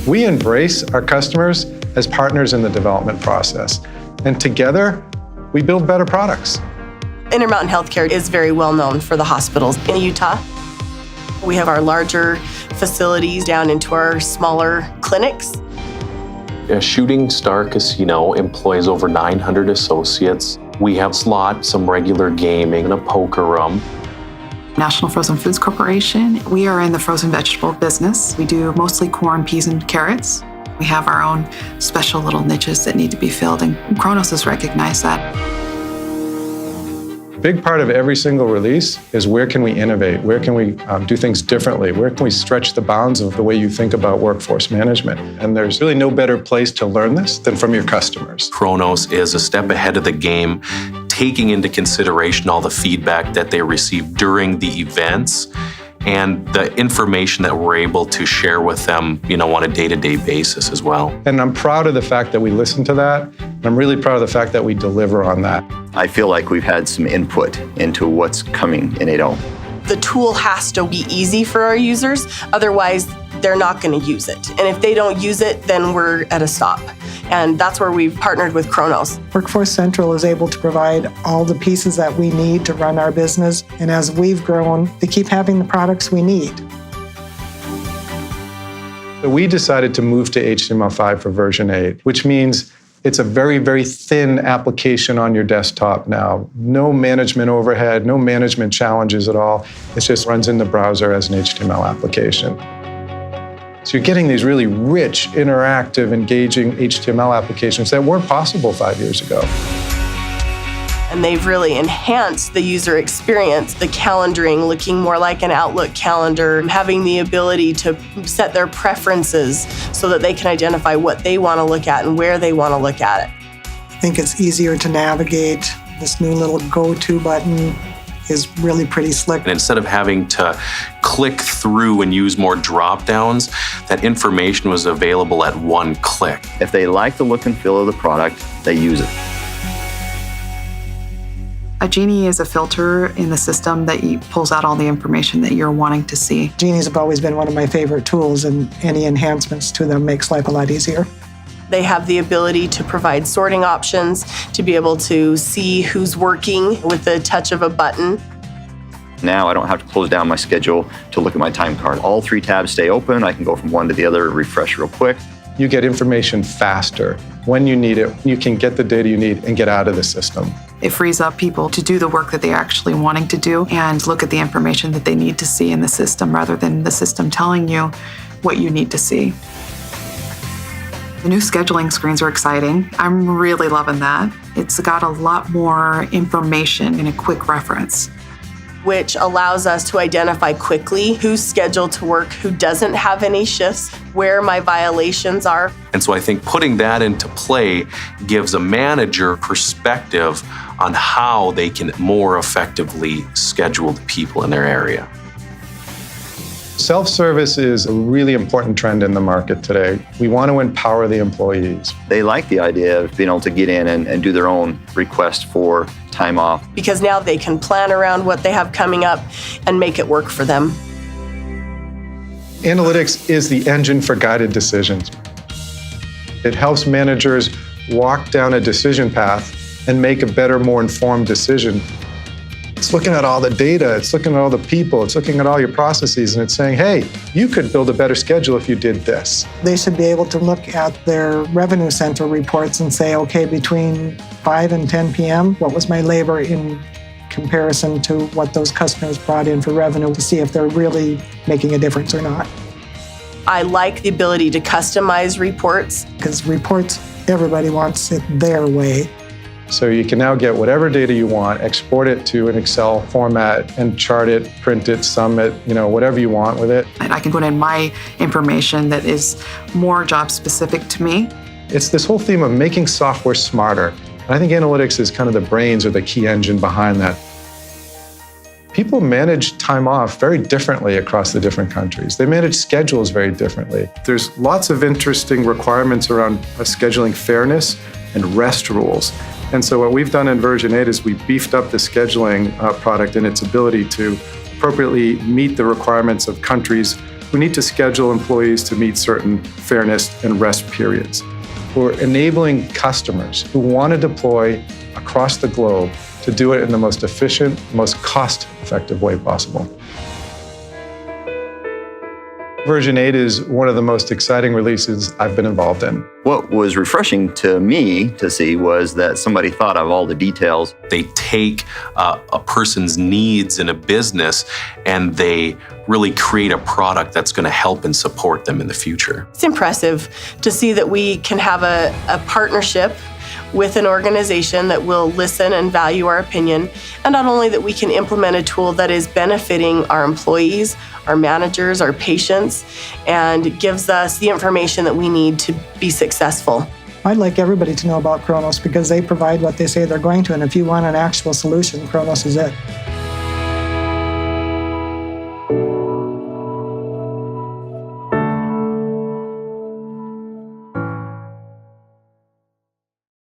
We embrace our customers as partners in the development process. And together, we build better products. Intermountain Healthcare is very well known for the hospitals in Utah. We have our larger facilities down into our smaller clinics. A Shooting Star Casino employs over 900 associates. We have slots, some regular gaming, and a poker room. National Frozen Foods Corporation. We are in the frozen vegetable business. We do mostly corn, peas, and carrots. We have our own special little niches that need to be filled, and Kronos has recognized that. A big part of every single release is where can we innovate? Where can we do things differently? Where can we stretch the bounds of the way you think about workforce management? And there's really no better place to learn this than from your customers. Kronos is a step ahead of the game, taking into consideration all the feedback that they receive during the events and the information that we're able to share with them, on a day-to-day basis as well. And I'm proud of the fact that we listen to that. And I'm really proud of the fact that we deliver on that. I feel like we've had some input into what's coming in 8.0. The tool has to be easy for our users, otherwise they're not going to use it. And if they don't use it, then we're at a stop. And that's where we've partnered with Kronos. Workforce Central is able to provide all the pieces that we need to run our business. And as we've grown, they keep having the products we need. We decided to move to HTML5 for version 8, which means it's a very, very thin application on your desktop now. No management overhead, no management challenges at all. It just runs in the browser as an HTML application. So you're getting these really rich, interactive, engaging HTML applications that weren't possible 5 years ago. And they've really enhanced the user experience, the calendaring looking more like an Outlook calendar, having the ability to set their preferences so that they can identify what they want to look at and where they want to look at it. I think it's easier to navigate. This new little go-to button is really pretty slick. And instead of having to click through and use more drop downs, that information was available at one click. If they like the look and feel of the product, they use it. A Genie is a filter in the system that pulls out all the information that you're wanting to see. Genies have always been one of my favorite tools, and any enhancements to them makes life a lot easier. They have the ability to provide sorting options, to be able to see who's working with the touch of a button. Now I don't have to close down my schedule to look at my time card. All 3 tabs stay open. I can go from one to the other, refresh real quick. You get information faster. When you need it, you can get the data you need and get out of the system. It frees up people to do the work that they're actually wanting to do and look at the information that they need to see in the system rather than the system telling you what you need to see. The new scheduling screens are exciting. I'm really loving that. It's got a lot more information in a quick reference, which allows us to identify quickly who's scheduled to work, who doesn't have any shifts, where my violations are. And so I think putting that into play gives a manager perspective on how they can more effectively schedule the people in their area. Self-service is a really important trend in the market today. We want to empower the employees. They like the idea of being able to get in and do their own request for time off. Because now they can plan around what they have coming up and make it work for them. Analytics is the engine for guided decisions. It helps managers walk down a decision path and make a better, more informed decision. It's looking at all the data, it's looking at all the people, it's looking at all your processes, and it's saying, hey, you could build a better schedule if you did this. They should be able to look at their revenue center reports and say, okay, between 5 and 10 p.m., what was my labor in comparison to what those customers brought in for revenue to see if they're really making a difference or not. I like the ability to customize reports. Because reports, everybody wants it their way. So you can now get whatever data you want, export it to an Excel format, and chart it, print it, sum it, whatever you want with it. And I can put in my information that is more job specific to me. It's this whole theme of making software smarter. And I think analytics is kind of the brains or the key engine behind that. People manage time off very differently across the different countries. They manage schedules very differently. There's lots of interesting requirements around scheduling fairness and rest rules. And so what we've done in version 8 is we beefed up the scheduling product and its ability to appropriately meet the requirements of countries We need to schedule employees to meet certain fairness and rest periods. We're enabling customers who want to deploy across the globe to do it in the most efficient, most cost-effective way possible. Version 8 is one of the most exciting releases I've been involved in. What was refreshing to me to see was that somebody thought of all the details. They take a person's needs in a business and they really create a product that's going to help and support them in the future. It's impressive to see that we can have a partnership with an organization that will listen and value our opinion, and not only that we can implement a tool that is benefiting our employees, our managers, our patients, and gives us the information that we need to be successful. I'd like everybody to know about Kronos because they provide what they say they're going to, and if you want an actual solution, Kronos is it.